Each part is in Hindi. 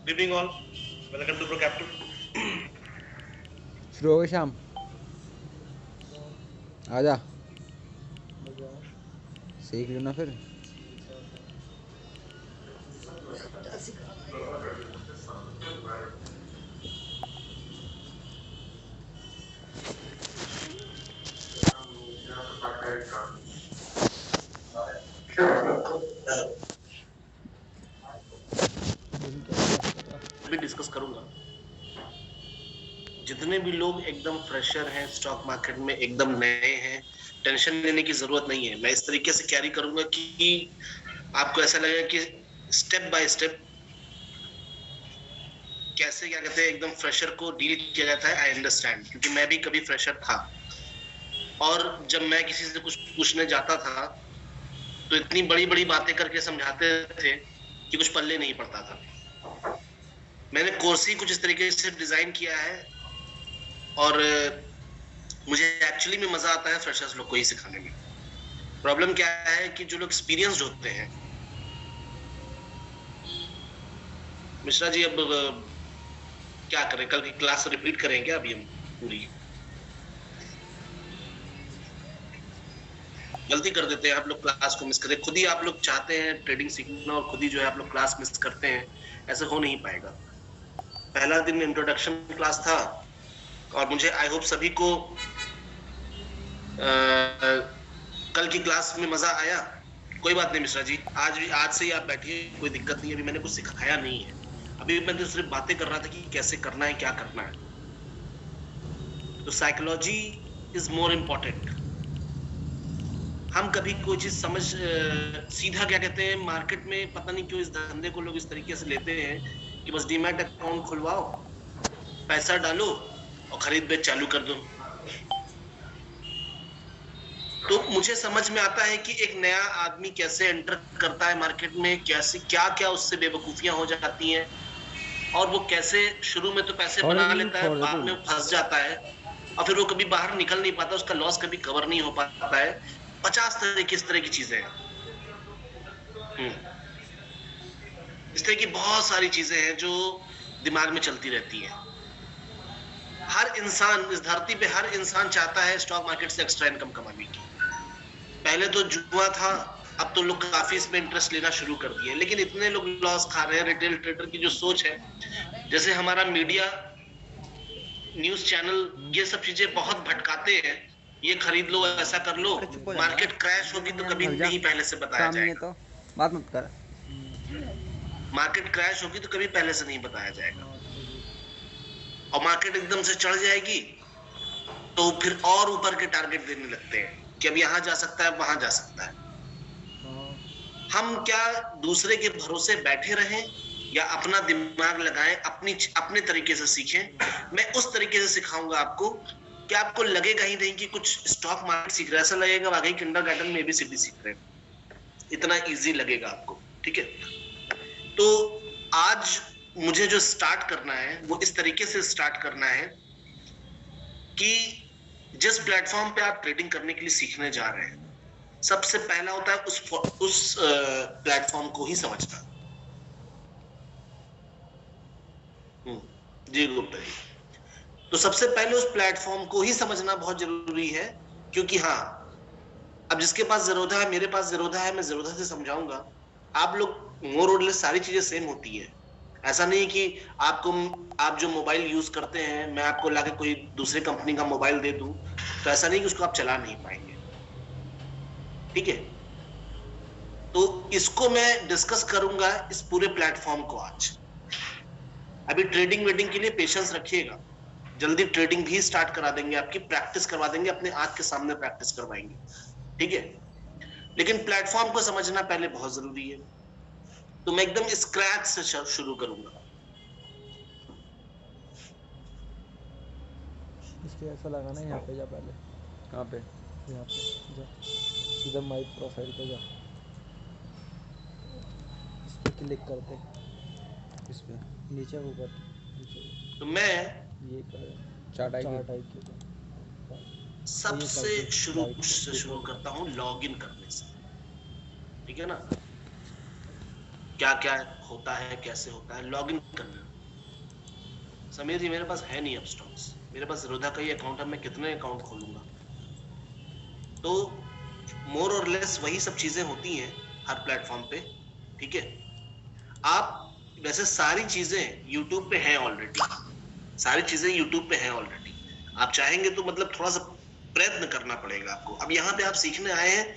Good evening all. Welcome to Pro Capital. शुरू हो गए शाम आजा सीख लो ना फिर भी डिस्कस करूंगा। जितने भी लोग एकदम फ्रेशर हैं, स्टॉक मार्केट में एकदम नए हैं, टेंशन लेने की जरूरत नहीं है। मैं इस तरीके से कैरी करूंगा कि आपको ऐसा लगेगा कि स्टेप बाय स्टेप कैसे क्या कहते हैं एकदम फ्रेशर को डील किया जाता है। आई अंडरस्टैंड, क्योंकि मैं भी कभी फ्रेशर था और जब मैं किसी से कुछ पूछने जाता था तो इतनी बड़ी बड़ी बातें करके समझाते थे कि कुछ पल्ले नहीं पड़ता था। मैंने कोर्स ही कुछ इस तरीके से डिजाइन किया है और मुझे एक्चुअली में मजा आता है फ्रेशर्स लोग को ही सिखाने में। प्रॉब्लम क्या है कि जो लोग एक्सपीरियंस्ड होते हैं, मिश्रा जी, अब क्या करें, कल की क्लास रिपीट करेंगे अभी हम पूरी? गलती कर देते हैं आप लोग, क्लास को मिस करें। खुद ही आप लोग चाहते हैं ट्रेडिंग सीखना और खुद ही जो है आप लोग क्लास मिस करते हैं। ऐसे हो नहीं पाएगा। पहला दिन इंट्रोडक्शन क्लास था और मुझे आई होप सभी को कल की क्लास में मजा आया। कोई बात नहीं मिश्रा जी, आज से ही आप बैठिए, कोई दिक्कत नहीं है। अभी मैंने कुछ सिखाया नहीं है, अभी मैं तो सिर्फ बातें कर रहा था कि कैसे करना है, क्या करना है। तो साइकोलॉजी इज मोर इम्पोर्टेंट। हम कभी कोई चीज समझ सीधा क्या कहते हैं, मार्केट में पता नहीं क्यों इस धंधे को लोग इस तरीके से लेते हैं कि बस डीमैट अकाउंट खुलवाओ, पैसा डालो और खरीद बेच चालू कर दो। तो मुझे समझ में आता है कि एक नया आदमी कैसे एंटर करता है मार्केट में, कैसे क्या क्या उससे बेवकूफियां हो जाती हैं और वो कैसे शुरू में तो पैसे बना लेता है, बाद में फंस जाता है और फिर वो कभी बाहर निकल नहीं पाता, उसका लॉस कभी कवर नहीं हो पाता है। 50 इस तरह की चीजें हैं। इस तरह की बहुत सारी चीजें हैं जो दिमाग में चलती रहती हैं। हर इंसान इस धरती पे, हर इंसान चाहता है स्टॉक मार्केट से एक्स्ट्रा इनकम कमाने की। पहले तो जुआ था, अब तो लोग काफी इसमें इंटरेस्ट लेना शुरू कर दिए, लेकिन इतने लोग लॉस खा रहे हैं। रिटेल ट्रेडर की जो सोच है, जैसे हमारा मीडिया, न्यूज चैनल, ये सब चीजें बहुत भटकाते हैं। ये खरीद लो, ऐसा कर लो, मार्केट क्रैश होगी तो कभी नहीं पहले से बताया काम नहीं है जाएगा। तो बात मत कर मार्केट क्रैश होगी तो कभी पहले से नहीं बताया जाएगा। और मार्केट एकदम से चढ़ जाएगी तो फिर और ऊपर के टारगेट देने लगते हैं कि अब यहां जा सकता है, वहां जा सकता है। हम क्या दूसरे के भरोसे बैठे रहें या अपना दिमाग लगाएं, अपने तरीके से सीखें। मैं उस तरीके से सिखाऊंगा आपको कि आपको लगेगा ही नहीं कि कुछ स्टॉक मार्केट सीख रहे हैं, ऐसा लगेगा वाकई किंडरगार्टन में एबीसीडी सीख रहे हैं। इतना इजी लगेगा आपको, ठीक है? तो आज मुझे जो स्टार्ट करना है वो इस तरीके से स्टार्ट करना है कि जिस प्लेटफॉर्म पे आप ट्रेडिंग करने के लिए सीखने जा रहे हैं, सबसे पहला होता है उस प्लेटफॉर्म को ही समझना। जी गुप्ता जी, तो सबसे पहले उस प्लेटफॉर्म को ही समझना बहुत जरूरी है। क्योंकि हाँ, अब जिसके पास ज़ेरोधा है, मेरे पास ज़ेरोधा है, मैं ज़ेरोधा से समझाऊंगा। आप लोग मोर और लेस सारी चीजें सेम होती है। ऐसा नहीं कि आप जो मोबाइल यूज करते हैं, मैं आपको लाके कोई दूसरे कंपनी का मोबाइल दे दूं तो ऐसा नहीं कि उसको आप चला नहीं पाएंगे, ठीक है? तो इसको मैं डिस्कस करूंगा, इस पूरे प्लेटफॉर्म को आज। अभी ट्रेडिंग वेडिंग के लिए पेशेंस रखिएगा, जल्दी ट्रेडिंग भी स्टार्ट करा देंगे, आपकी प्रैक्टिस करवा देंगे, अपने आंख के सामने प्रैक्टिस करवाएंगे, ठीक है? लेकिन प्लेटफॉर्म को समझना पहले बहुत जरूरी है। तो मैं एकदम स्क्रैच से शुरू करूंगा। इसके ऐसा लगाना है, यहाँ पे जा पहले, कहाँ पे यहाँ पे जा, सीधा माई प्रोफाइल पे जा, इस पर क्लिक करते, इस पे नीचे ऊपर, नीचे तो मैं ये कर, चार्ट आई चार्ट आई के और ये सबसे करके शुरू राइट से पे शुरू देखो, करता हूं लॉग इन करने से, ठीक है ना? क्या क्या होता है, कैसे होता है, लॉग इन करना। समीर जी मेरे पास है नहीं अब स्टॉक्स, मेरे पास रोधा का ही अकाउंट है, मैं कितने अकाउंट खोलूंगा। तो मोर और लेस वही सब चीजें होती हैं हर प्लेटफॉर्म पे, ठीक है। आप वैसे सारी चीजें यूट्यूब पे हैं ऑलरेडी, सारी चीजें यूट्यूब पे हैं ऑलरेडी। आप चाहेंगे तो मतलब थोड़ा सा प्रयत्न करना पड़ेगा आपको। अब यहाँ पे आप सीखने आए हैं,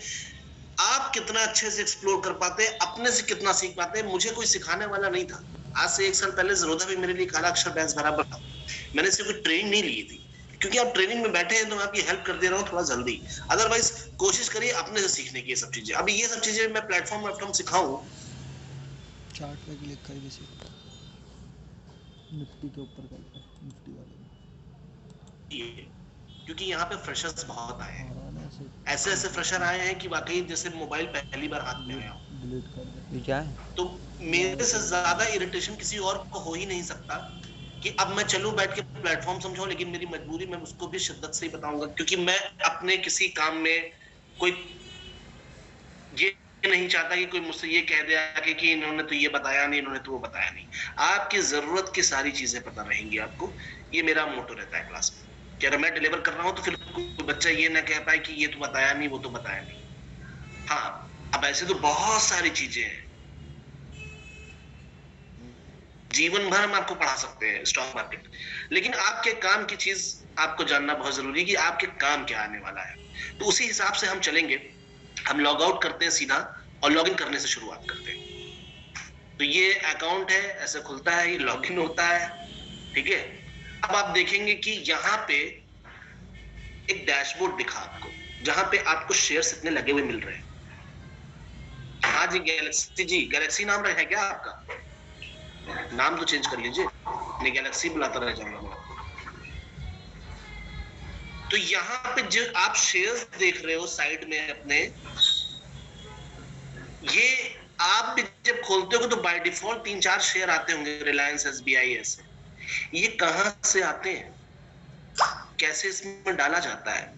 आप कितना अच्छे से एक्सप्लोर कर पाते हैं, अपने से कितना सीख पाते हैं। मुझे कोई सिखाने वाला नहीं था। आज से 1 साल पहले ज़रोधा भी मेरे लिए काला अक्षर बैस बराबर था। मैंने इससे कोई ट्रेनिंग नहीं ली थी, क्योंकि आप ट्रेनिंग में बैठे हैं तो मैं आपकी हेल्प कर दे रहा हूँ थोड़ा जल्दी। अदरवाइज कोशिश करिए अपने से सीखने की ये सब चीजें। अभी ये सब चीजें मैं प्लेटफॉर्म सिखाऊं, चार्ट पे क्लिक करके सीखो, निफ्टी के ऊपर करके, निफ्टी वाले में। क्योंकि यहाँ पे फ्रेशर्स बहुत आए हैं, और ना ऐसे ऐसे फ्रेशर आए हैं कि वाकई जैसे मोबाइल पहली बार हाथ में आया हो। डिलीट कर दे। ये क्या है? तो मेरे से ज्यादा इरिटेशन किसी और को हो ही नहीं सकता कि अब मैं चलूं बैठ के प्लेटफॉर्म समझाऊं, लेकिन मेरी मजबूरी मैं उसको भी शिद्दत से ही बताऊंगा, क्योंकि मैं अपने किसी काम में कोई ये नहीं चाहता कि कोई मुझसे ये कह दिया कि इन्होंने तो ये बताया नहीं, इन्होंने तो वो बताया नहीं। आपकी जरूरत की सारी चीजें पता रहेंगी आपको, ये मेरा मोटो रहता है क्लास में। कि अगर मैं डिलीवर कर रहा हूँ तो फिर कोई बच्चा ये ना कह पाए कि ये तो बताया नहीं, वो तो बताया नहीं। हाँ, अब ऐसे तो बहुत सारी चीजें हैं, जीवन भर हम आपको पढ़ा सकते हैं स्टॉक मार्केट, लेकिन आपके काम की चीज आपको जानना बहुत जरूरी है कि आपके काम क्या आने वाला है। तो उसी हिसाब से हम चलेंगे। हम लॉग आउट करते हैं सीधा और लॉग इन करने से शुरुआत करते हैं। तो ये अकाउंट है, ऐसे खुलता है, ये लॉग इन होता है, ठीक है। अब आप देखेंगे कि यहाँ पे एक डैशबोर्ड दिखा आपको, जहां पे आपको शेयर्स इतने लगे हुए मिल रहे हैं। हाँ जी गैलेक्सी जी, गैलेक्सी नाम है क्या आपका? नाम तो चेंज कर लीजिए, नहीं गैलेक्सी बुलाता रह जाऊंगा मैं। तो यहाँ पे जो आप शेयर्स देख रहे हो साइड में अपने, ये आप भी जब खोलते हो तो बाय डिफॉल्ट 3-4 शेयर आते होंगे, रिलायंस, एसबीआई, ऐसे। ये कहां से आते हैं, कैसे इसमें डाला जाता है?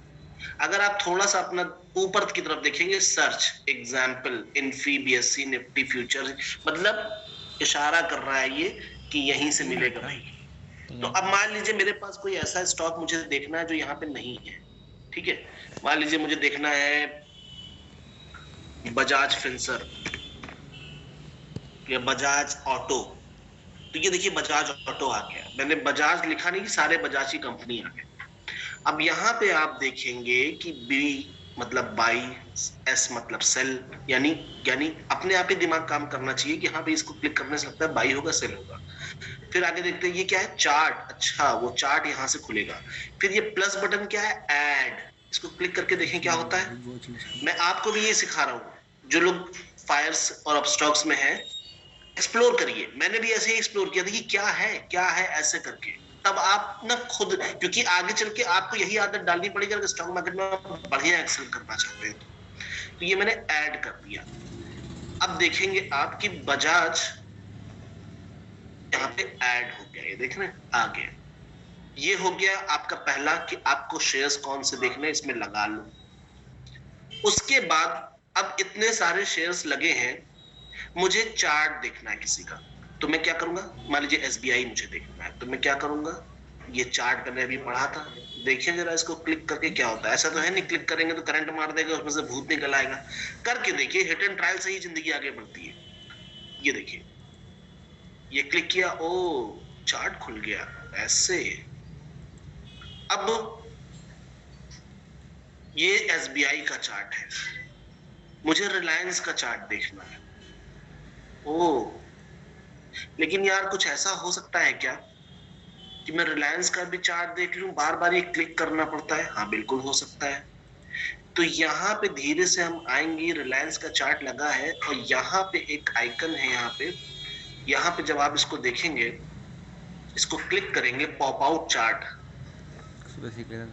अगर आप थोड़ा सा अपना ऊपर की तरफ देखेंगे, search example Infy, BSc, Nifty future, मतलब इशारा कर रहा है ये कि यहीं से मिलेगा भाई। तो अब मान लीजिए मेरे पास कोई ऐसा स्टॉक मुझे देखना है जो यहाँ पे नहीं है, ठीक है। मान लीजिए मुझे देखना है बजाज फिंसर या बजाज ऑटो। तो ये देखिए बजाज ऑटो आ गया, मैंने बजाज लिखा नहीं, सारे बजाज की कंपनी आ गए। अब यहाँ पे आप देखेंगे कि बी मतलब बाई, एस मतलब सेल, यानी अपने आप ही दिमाग काम करना चाहिए कि हाँ भाई इसको क्लिक करने से लगता है बाई होगा, सेल होगा। फिर आगे देखते हैं ये क्या है, चार्ट। अच्छा, वो चार्ट यहाँ से खुलेगा। फिर ये प्लस बटन क्या है, ऐड, इसको क्लिक करके देखें क्या होता है। मैं आपको भी ये सिखा रहा हूँ, जो लोग फायर्स और अपस्टॉक्स में है, एक्सप्लोर करिए। मैंने भी ऐसे ही एक्सप्लोर किया था कि क्या है ऐसे करके। तब आप ना खुद, क्योंकि आगे चल के आपको यही आदत डालनी पड़ेगी अगर स्टॉक मार्केट में आप बढ़िया एक्सेल करना चाहते हैं। तो ये मैंने ऐड कर दिया। अब देखेंगे आपकी बजाज यहाँ पे ऐड हो गया, ये देख रहे हैं, आ गया। ये हो गया आपका पहला कि आपको शेयर्स कौन से देखने, इसमें लगा लो। उसके बाद अब इतने सारे शेयर्स लगे हैं, मुझे चार्ट देखना है किसी का, तो मैं क्या करूंगा, मान लीजिए एसबीआई मुझे देखना है, तो मैं क्या करूंगा, ये चार्ट मैंने अभी पढ़ा था, देखिए जरा इसको क्लिक करके क्या होता है। ऐसा तो है नहीं क्लिक करेंगे तो करंट मार देगा, उसमें से भूत निकल आएगा। करके देखिए, हिट एंड ट्रायल से ही जिंदगी आगे बढ़ती है। ये देखिए, ये क्लिक किया, ओ चार्ट खुल गया ऐसे। अब ये एसबीआई का चार्ट है, मुझे रिलायंस का चार्ट देखना है। ओ, लेकिन यार कुछ ऐसा हो सकता है क्या कि मैं रिलायंस का भी चार्ट देख लूं, बार बार ये क्लिक करना पड़ता है? हाँ बिल्कुल हो सकता है। तो यहाँ पे धीरे से हम आएंगे, रिलायंस का चार्ट लगा है और यहाँ पे एक आइकन है, यहाँ पे जब आप इसको देखेंगे, इसको क्लिक करेंगे, पॉप आउट चार्ट,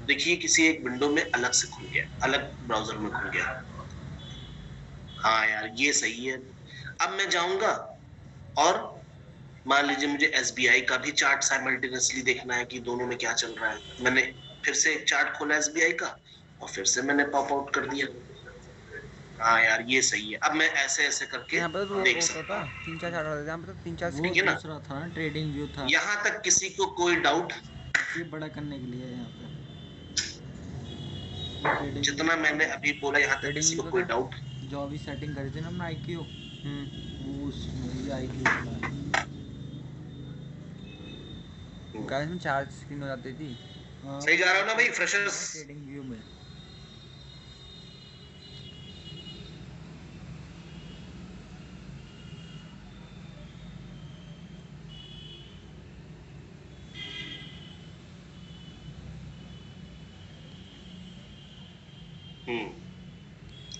देखिए किसी एक विंडो में अलग से खुल गया, अलग ब्राउजर में खुल गया। हाँ यार ये सही है। अब मैं जाऊंगा और मान लीजिए मुझे एसबीआई का भी चार्ट साइमल्टेनियसली देखना है कि दोनों में क्या चल रहा है। मैंने फिर से एक चार्ट खोला एसबीआई का और फिर से मैंने पॉप आउट कर दिया। हाँ यार ये सही है। अब मैं ऐसे ऐसे करके यहाँ पे तो देख वो सकता था हूँ। 3-4 चार्ट होते थे, यहाँ पे तो 3-4 वो ठीक है ना? दूसरा था ना, ट्रेडिंग व्यू था। यहाँ तक किसी को कोई डाउट? ये बड़ा करने के लिए है यहाँ पे। वो ट्रेडिंग व्यू जितना मैंने अभी बोला यहाँ तक ट्रेडिंग किसी भी को तो कोई था। डाउट? जो अभी सेटिंग करी थी ना हमने IQ, वो उसमें ये IQ वाला है। गाइस में 4 स्क्रीन हो जाती थी। हाँ, सही जा रहा हूँ ना भाई फ्रेशर्स? ट्रेडिंग व्यू में।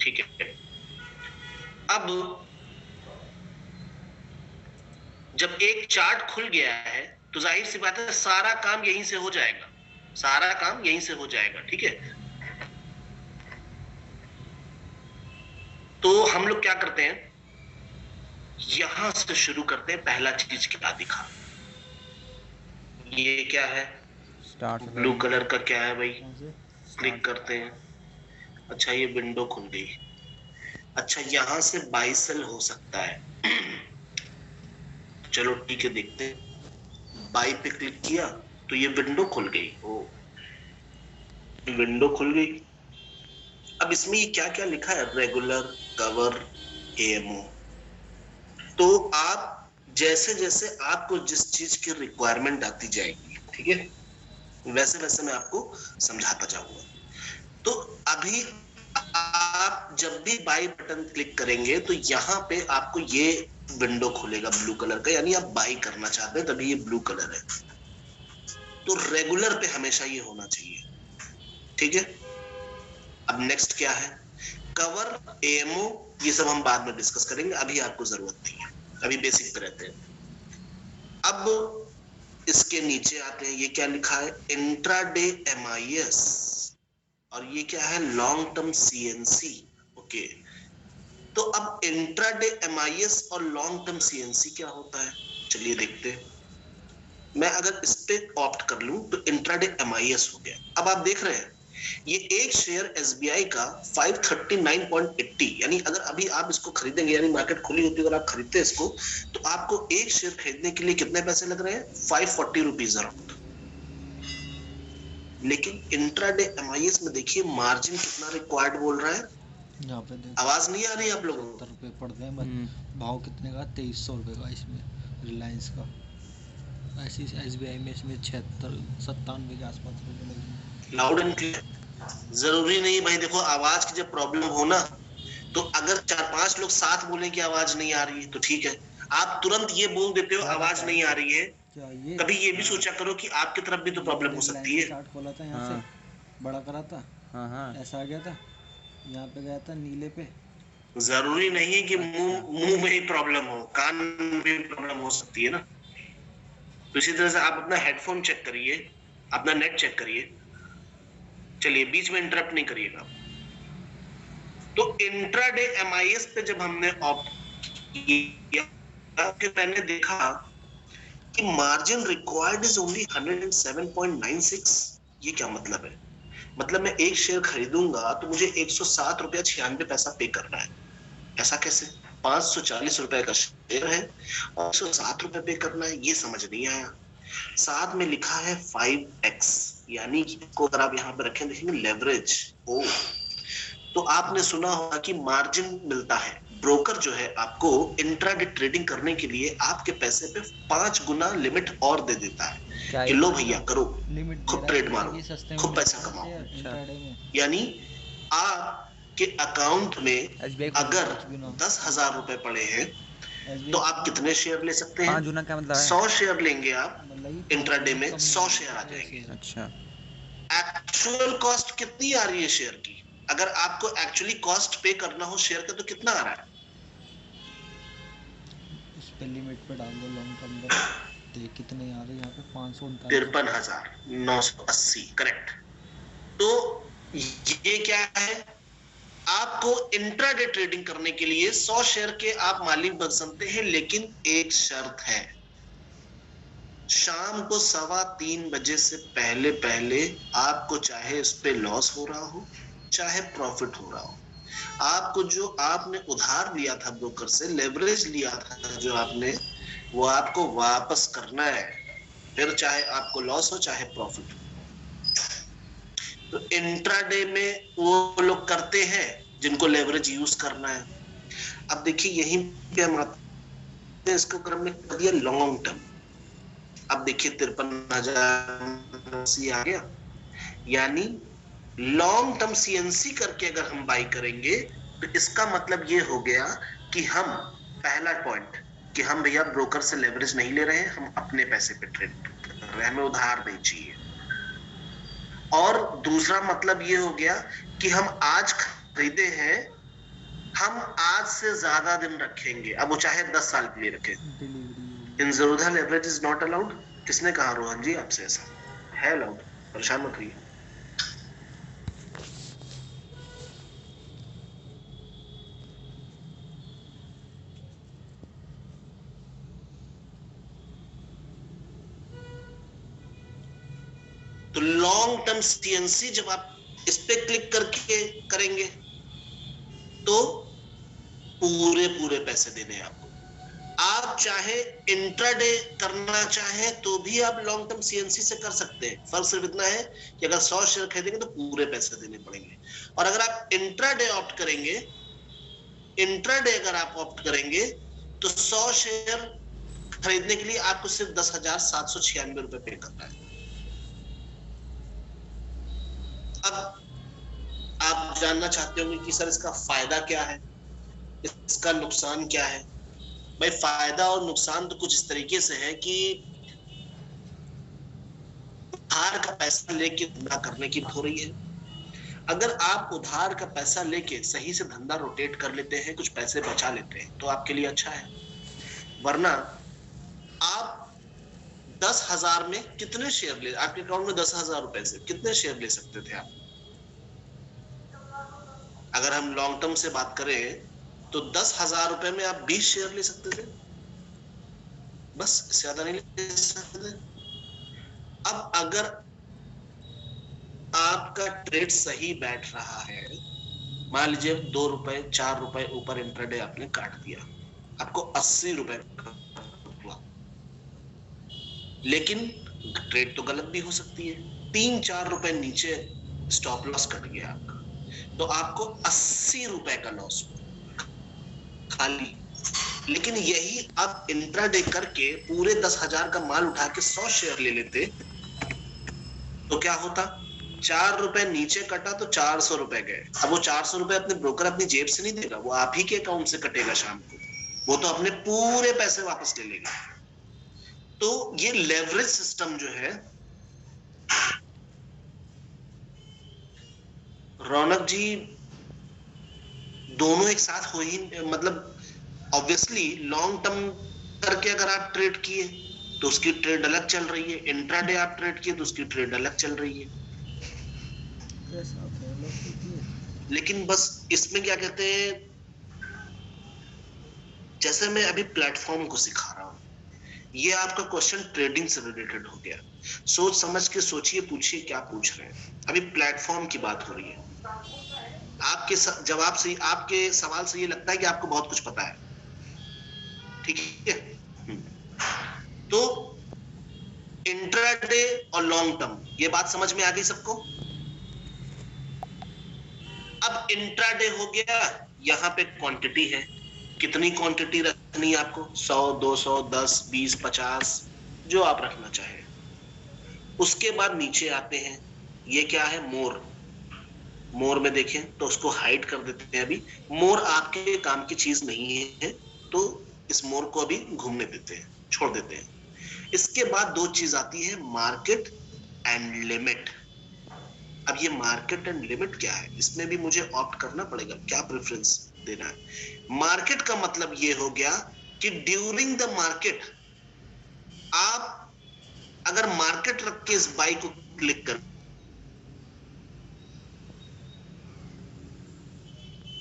ठीक है। अब जब एक चार्ट खुल गया है तो जाहिर सी बात है सारा काम यहीं से हो जाएगा, सारा काम यहीं से हो जाएगा। ठीक है, तो हम लोग क्या करते हैं, यहां से शुरू करते हैं। पहला चीज क्या दिखा, ये क्या है, स्टार्ट ब्लू कलर का क्या है भाई? कौन से? क्लिक करते हैं। अच्छा ये विंडो खुल गई। अच्छा यहां से बाई सेल हो सकता है। चलो ठीक है, देखते हैं। बाई पे क्लिक किया तो ये विंडो खुल गई। ओ विंडो खुल गई। अब इसमें ये क्या क्या लिखा है, रेगुलर, कवर, एएमओ। तो आप जैसे जैसे आपको जिस चीज की रिक्वायरमेंट आती जाएगी, ठीक है, वैसे वैसे मैं आपको समझाता जाऊंगा। तो अभी आप जब भी बाई बटन क्लिक करेंगे तो यहाँ पे आपको ये विंडो खुलेगा ब्लू कलर का, यानी आप बाई करना चाहते हैं तभी ये ब्लू कलर है। तो रेगुलर पे हमेशा ये होना चाहिए। ठीक है, अब नेक्स्ट क्या है, कवर, एएमओ, ये सब हम बाद में डिस्कस करेंगे, अभी आपको जरूरत नहीं है, अभी बेसिक पे रहते हैं। अब इसके नीचे आते हैं, ये क्या लिखा है, इंट्राडे एमआईएस, और ये क्या है, लॉन्ग टर्म सीएनसी। ओके, तो अब इंट्राडे एमआईएस और लॉन्ग टर्म सीएनसी क्या होता है, चलिए देखते हैं। मैं अगर इस पे ऑप्ट कर लूं तो इंट्राडे एमआईएस हो गया। अब आप देख रहे हैं ये एक शेयर एसबीआई का 539.80, यानी अगर अभी आप इसको खरीदेंगे, यानी मार्केट खुली होती है और आप खरीदते हैं इसको, तो आपको एक शेयर खरीदने के लिए कितने पैसे लग रहे हैं, 540 रुपीज अराउंड। लेकिन इंट्राडे एमआईएस में देखिए मार्जिन कितना रिक्वायर्ड बोल रहा है। यहाँ पे देखो, आवाज नहीं आ रही आप लोगों को? 70 रुपये पड़ गए। भाव कितने का, 2300 रुपये का इसमें, रिलायंस का। ऐसी SBI में इसमें 96-97 के आसपास रुपये लगे। लाउड एंड क्लियर, जरूरी नहीं भाई। देखो आवाज की जब प्रॉब्लम हो ना, तो अगर 4-5 लोग साथ बोले कि आवाज नहीं आ रही है तो ठीक है, आप तुरंत ये बोल देते हो आवाज नहीं आ रही है। क्या ये कभी ये भी सोचा करो कि आपकी तरफ भी तो प्रॉब्लम हो सकती है। चार्ट खोला था यहाँ हाँ। से, बड़ा करा था, हाँ ऐसा आ गया था, यहाँ पे गया था नीले पे। जरूरी नहीं है कि मुंह में ही प्रॉब्लम हो, कान में भी प्रॉब्लम हो सकती है ना। तो इसी तरह से आप अपना हेडफोन चेक करिए, अपना नेट चेक करिए। चलिए बीच में इंटरप्ट नहीं करिएगा। तो इंट्राडे एमआईएस पे जब हमने ऑप्ट किया फिर मैंने देखा कि मार्जिन रिक्वायर्ड इज ओनली 107.96। ये क्या मतलब है, मतलब मैं एक शेयर खरीदूंगा तो मुझे 107 रुपया 96 पैसा पे करना है। ऐसा कैसे, 540 रुपए का शेयर है और 107 रुपए पे करना है, ये समझ नहीं आया। साथ में लिखा है 5x, यानी इसको अगर आप यहाँ पे रखें देखेंगे लेवरेज। ओ, तो आपने सुना होगा कि मार्जिन मिलता है, ब्रोकर जो है आपको इंट्राडे ट्रेडिंग करने के लिए आपके पैसे पे 5 गुना लिमिट और दे देता है कि लो भैया करो, लिमिट खूब ट्रेड मारो, खूब पैसा कमाओ। यानी आपके अकाउंट में अगर 10,000 रुपए पड़े हैं तो आप कितने शेयर ले सकते हैं, 5 गुना क्या मतलब है? 100 शेयर लेंगे आप, इंट्राडे में 100 शेयर आ जाएंगे। अच्छा, एक्चुअल कॉस्ट कितनी आ रही है शेयर की, अगर आपको एक्चुअली कॉस्ट पे करना हो शेयर का तो कितना आ रहा है, इस पे लिमिट पे डाल दो लॉन्ग टर्म पे, देख कितने आ रहे हैं यहाँ पे, 53,980, करेक्ट। तो ये क्या है, आपको इंट्राडे ट्रेडिंग करने के लिए 100 शेयर के आप मालिक बन सकते हैं, लेकिन एक शर्त है, शाम को 3:15 बजे से पहले पहले आपको चाहे इस पे लॉस हो रहा हो चाहे प्रॉफिट हो रहा हो, आपको जो आपने उधार लिया था ब्रोकर से, लेवरेज लिया था जो आपने, वो आपको वापस करना है, फिर चाहे आपको लॉस हो चाहे प्रॉफिट हो। तो इंट्राडे में वो लोग करते हैं जिनको लेवरेज यूज करना है। अब देखिए यहीं पे हम आते हैं, इसको हमने कर दिया लॉन्ग टर्म। अब देखिए 53,000 आ गया, यानी लॉन्ग टर्म सीएनसी करके अगर हम बाई करेंगे तो इसका मतलब ये हो गया कि हम, पहला पॉइंट कि हम भैया ब्रोकर से लेवरेज नहीं ले रहे हैं, हम अपने पैसे पे ट्रेड कर रहे हैं, हमें उधार नहीं चाहिए। और दूसरा मतलब ये हो गया कि हम आज खरीदे हैं, हम आज से ज्यादा दिन रखेंगे, अब वो चाहे 10 साल के लिए रखें। डिलीवरी इन ज़रूरत लेवरेज इज नॉट अलाउड। किसने कहा रोहन जी आपसे? ऐसा है अलाउड, परेशान मत होइए। तो लॉन्ग टर्म सीएनसी जब आप इस पे क्लिक करके करेंगे तो पूरे पूरे पैसे देने हैं आपको। आप चाहे इंट्राडे करना चाहे तो भी आप लॉन्ग टर्म सीएनसी से कर सकते हैं। फर्क सिर्फ इतना है कि अगर 100 शेयर खरीदेंगे तो पूरे पैसे देने पड़ेंगे, और अगर आप इंट्राडे ऑप्ट करेंगे, इंट्राडे अगर आप ऑप्ट करेंगे तो 100 शेयर खरीदने के लिए आपको सिर्फ 10,796 रुपए पे करना है। अब आप जानना चाहते होंगे कि सर इसका फायदा क्या है, इसका नुकसान क्या है। भाई फायदा और नुकसान तो कुछ इस तरीके से है कि उधार का पैसा लेके धंधा करने की हो रही है। अगर आप उधार का पैसा लेके सही से धंधा रोटेट कर लेते हैं, कुछ पैसे बचा लेते हैं, तो आपके लिए अच्छा है। वरना आप 10,000 में कितने शेयर ले, आपके अकाउंट में 10,000 रुपए से कितने शेयर ले सकते थे आप? अगर हम लॉन्ग टर्म से बात करें तो 10,000 रुपए में आप 20 शेयर ले सकते थे, बस, इससे ज्यादा नहीं ले सकते। अब अगर आपका ट्रेड सही बैठ रहा है, मान लीजिए 2 रुपए 4 रुपए ऊपर इंट्राडे आपने काट दिया, आपको 80 रुपए हुआ, लेकिन ट्रेड तो गलत भी हो सकती है। 3-4 रुपए नीचे स्टॉप लॉस कट गया आपका, तो आपको 80 रुपए का लॉस खाली। लेकिन यही आप इंट्राडे करके पूरे 10,000 का माल उठा के 100 शेयर ले लेते तो क्या होता? 4 रुपए नीचे कटा तो 400 रुपए गए। अब वो 400 रुपए अपने ब्रोकर अपनी जेब से नहीं देगा, वो आप ही के अकाउंट से कटेगा शाम को, वो तो अपने पूरे पैसे वापस ले लेगा। तो ये लेवरेज सिस्टम जो है, रौनक जी, दोनों एक साथ हो ही, मतलब ऑब्वियसली लॉन्ग टर्म करके अगर आप ट्रेड किए तो उसकी ट्रेड अलग चल रही है, इंट्राडे आप ट्रेड किए तो उसकी ट्रेड अलग चल रही है। लेकिन बस इसमें क्या कहते हैं, जैसे मैं अभी प्लेटफॉर्म को सिखा रहा हूं, ये आपका क्वेश्चन ट्रेडिंग से रिलेटेड हो गया। सोच समझ के सोचिए, पूछिए क्या पूछ रहे हैं। अभी प्लेटफॉर्म की बात हो रही है। आपके जवाब से, आपके सवाल से ये लगता है कि आपको बहुत कुछ पता है, ठीक है। तो इंट्राडे और लॉन्ग टर्म, ये बात समझ में आ गई सबको? अब इंट्राडे हो गया, यहां पे क्वांटिटी है, कितनी क्वांटिटी रखनी है आपको? 100, 200, 10, 20, 50, जो आप रखना चाहे। उसके बाद नीचे आते हैं, ये क्या है? मोर। मोर में देखें तो उसको हाइड कर देते हैं। अभी मोर आपके काम की चीज नहीं है, तो इस मोर को अभी घूमने देते हैं, छोड़ देते हैं। इसके बाद दो चीज आती है, मार्केट एंड लिमिट। अब ये मार्केट एंड लिमिट क्या है, इसमें भी मुझे ऑप्ट करना पड़ेगा, क्या प्रेफरेंस देना है। मार्केट का मतलब ये हो गया कि ड्यूरिंग द मार्केट, आप अगर मार्केट रख के इस बाई को क्लिक कर,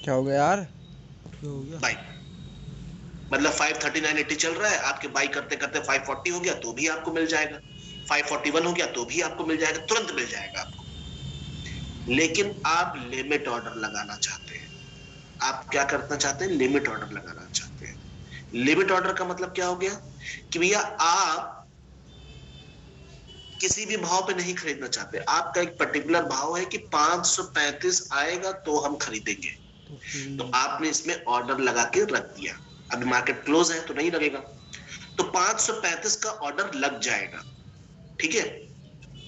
क्या हो गया यार? क्या हो गया? बाई मतलब 539.80 चल रहा है, आपके बाई करते करते 540 हो गया तो भी आपको मिल जाएगा, 541 हो गया तो भी आपको मिल जाएगा, तुरंत मिल जाएगा आपको। लेकिन आप लिमिट ऑर्डर लगाना चाहते हैं, आप क्या करना चाहते हैं, लिमिट ऑर्डर लगाना चाहते हैं। लिमिट ऑर्डर का मतलब क्या हो गया कि भैया आप किसी भी भाव पे नहीं खरीदना चाहते, आपका एक पर्टिकुलर भाव है कि 535 आएगा तो हम खरीदेंगे, तो फिर तो आपने इसमें ऑर्डर लगा के रख दिया। अभी मार्केट क्लोज है तो नहीं लगेगा, तो 535 का ऑर्डर लग जाएगा, ठीक है।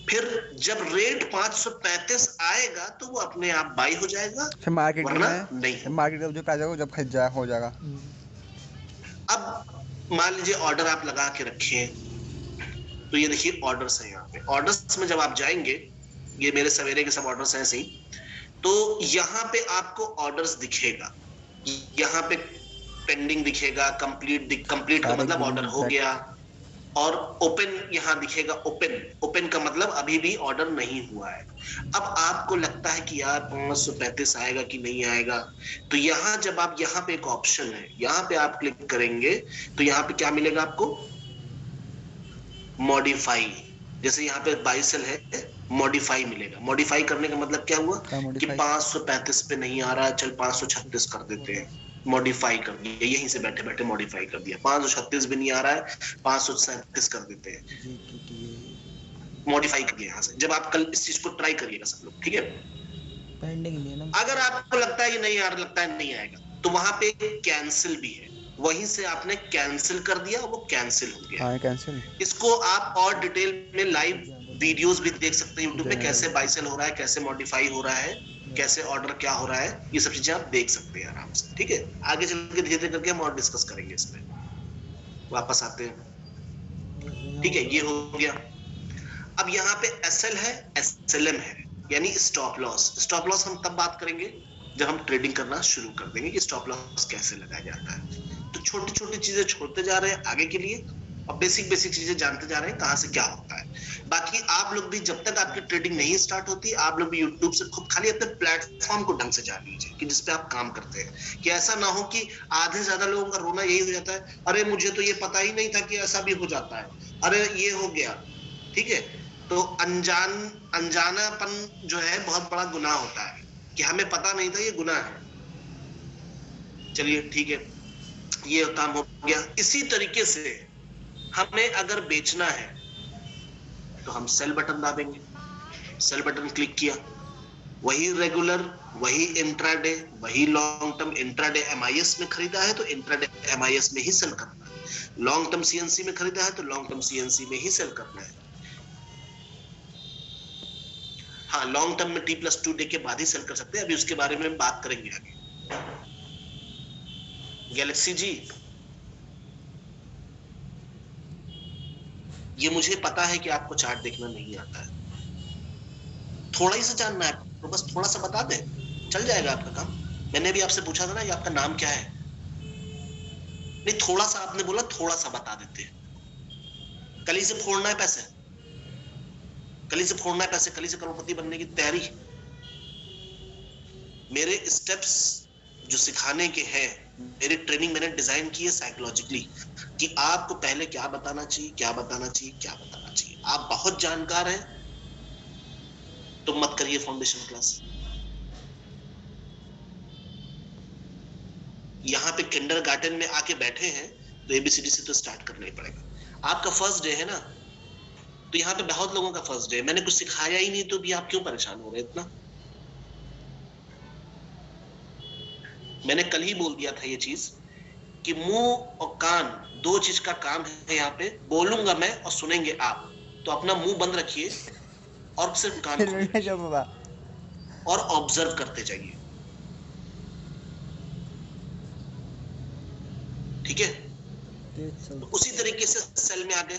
फिर जब रेट 535 आएगा तो वो अपने आप बाई हो जाएगा, फिर मार्केट वरना में नहीं। मार्केट का जो प्राइस है वो जब खरीद जाए हो जाएगा। अब मान लीजिए ऑर्डर आप लगा के रखे, तो ये देखिए ऑर्डर्स है, यहाँ पे ऑर्डर्स में जब आप जाएंगे, ये मेरे सवेरे के सब ऑर्डर्स हैं ऐसे ही, तो यहाँ पे आपको ऑर्डर्स दिखेगा, यहाँ पे पेंडिंग दिखेगा, कंप्लीट का मतलब ऑर्डर हो गया, और ओपन यहाँ दिखेगा, ओपन का मतलब अभी भी ऑर्डर नहीं हुआ है। अब आपको लगता है कि यार 535 आएगा कि नहीं आएगा, तो यहाँ जब आप यहाँ पे एक ऑप्शन है, यहाँ पे आप क्लिक करेंगे तो यहाँ पे क्या मिलेगा आपको, मॉडिफाई। जैसे यहाँ पे बाई सेल है, मॉडिफाई मिलेगा। मॉडिफाई करने का मतलब क्या हुआ कि 535 पे नहीं आ रहा, चल 536 कर देते हैं, मॉडिफाई कर दिया, यहीं से बैठे बैठे मॉडिफाई कर दिया। 536 भी नहीं आ रहा है, 537 कर देते हैं, मॉडिफाई कर दिया यहाँ से। जब आप कल इस चीज को ट्राई करिएगा सब लोग, ठीक है। पेंडिंग में ना, अगर आपको लगता है कि नहीं यार, लगता है नहीं आएगा, तो वहां पे कैंसिल भी है, वहीं से आपने कैंसिल कर दिया, वो कैंसिल हो गया। हाँ कैंसिल। इसको आप और डिटेल में लाइव वीडियोस भी देख सकते हैं यूट्यूब में, कैसे बाई सेल हो रहा है, कैसे मॉडिफाई हो रहा है, कैसे ऑर्डर क्या हो रहा है, ये सब चीजें आप देख सकते हैं आराम से, ठीक है। आगे चल के धीरे धीरे करके हम और डिस्कस करेंगे इसमें। वापस आते हैं, ठीक है, ये हो गया। अब यहाँ पे एसएल है, एसएलएम है, यानी स्टॉप लॉस। स्टॉप लॉस हम तब बात करेंगे जब हम ट्रेडिंग करना शुरू कर देंगे कि स्टॉप लॉस कैसे लगाया जाता है। तो छोटी छोटी चीजें छोड़ते जा रहे हैं आगे के लिए, और बेसिक चीजें जानते जा रहे हैं कहाँ से क्या होता है। बाकी आप लोग भी, जब तक आपकी ट्रेडिंग नहीं स्टार्ट होती, आप लोग भी यूट्यूब से खुद खाली अपने प्लेटफॉर्म को ढंग से जान लीजिए कि जिसपे आप काम करते हैं, कि ऐसा ना हो कि आधे ज्यादा लोगों का रोना यही हो जाता है, अरे मुझे तो ये पता ही नहीं था कि ऐसा भी हो जाता है, अरे ये हो गया, ठीक है। तो अनजानापन जो है बहुत बड़ा गुनाह होता है, कि हमें पता नहीं था, ये गुनाह है। चलिए ठीक है, ये काम हो गया। इसी तरीके से हमें अगर बेचना है तो हम सेल बटन दाबेंगे, सेल बटन क्लिक किया, वही रेगुलर, वही इंट्राडे, वही लॉन्ग टर्म। इंट्राडे एमआईएस में खरीदा है तो इंट्राडे एमआईएस में ही सेल करना है, लॉन्ग टर्म सीएनसी में खरीदा है तो लॉन्ग टर्म सीएनसी में ही सेल करना है। हाँ, लॉन्ग टर्म में T+2 डे के बाद ही सेल कर सकते हैं, अभी उसके बारे में बात करेंगे आगे। गैलेक्सी जी, ये मुझे पता है कि आपको चार्ट देखना नहीं आता है, थोड़ा ही सा जानना है तो बस थोड़ा सा बता दे, चल जाएगा आपका काम। मैंने भी आपसे पूछा था ना कि आपका नाम क्या है, नहीं थोड़ा सा आपने बोला, थोड़ा सा बता देते। कल ही से फोड़ना है पैसे, कल ही से फोड़ना है पैसे, कल ही से करोड़पति बनने की तैयारी। मेरे स्टेप्स जो सिखाने के हैं, मेरी ट्रेनिंग मैंने डिजाइन की है साइकोलॉजिकली, कि आपको पहले क्या बताना चाहिए, क्या बताना चाहिए, क्या बताना चाहिए। आप बहुत जानकार हैं तो मत करिए फाउंडेशन क्लास। यहाँ पे किंडरगार्टन में आके बैठे हैं तो एबीसीडी से तो स्टार्ट करना ही पड़ेगा। आपका फर्स्ट डे है ना, तो यहाँ पे बहुत लोगों का फर्स्ट डे, मैंने कुछ सिखाया ही नहीं, तो भी आप क्यों परेशान हो रहे इतना। मैंने कल ही बोल दिया था ये चीज कि मुंह और कान, दो चीज का काम है यहाँ पे, बोलूंगा मैं और सुनेंगे आप, तो अपना मुंह बंद रखिए और सिर्फ कान खोलिए और ऑब्जर्व करते जाइए, ठीक है। तो उसी तरीके से सेल में आ गए।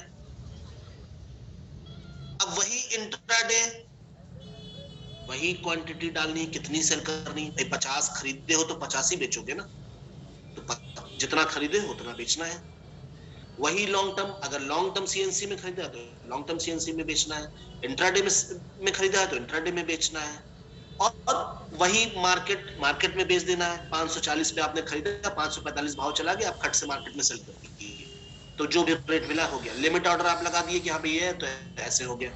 अब वही इंट्राडे, वही क्वांटिटी डालनी है, कितनी सेल करनी है। 50 खरीदते हो तो 50 ही बेचोगे ना, तो जितना खरीदे उतना बेचना है। वही लॉन्ग टर्म, अगर लॉन्ग टर्म सीएनसी में खरीदा है तो लॉन्ग टर्म सीएनसी में बेचना है, इंट्राडे में खरीदा है तो इंट्राडे में बेचना है, और वही मार्केट में बेच देना है। 540 पे आपने खरीदा, 545 भाव चला गया, आप खट से मार्केट में सेल कर दीजिए, तो जो भी रेट मिला हो गया। लिमिट ऑर्डर आप लगा दिए कि हाँ भाई ये है तो ऐसे हो गया,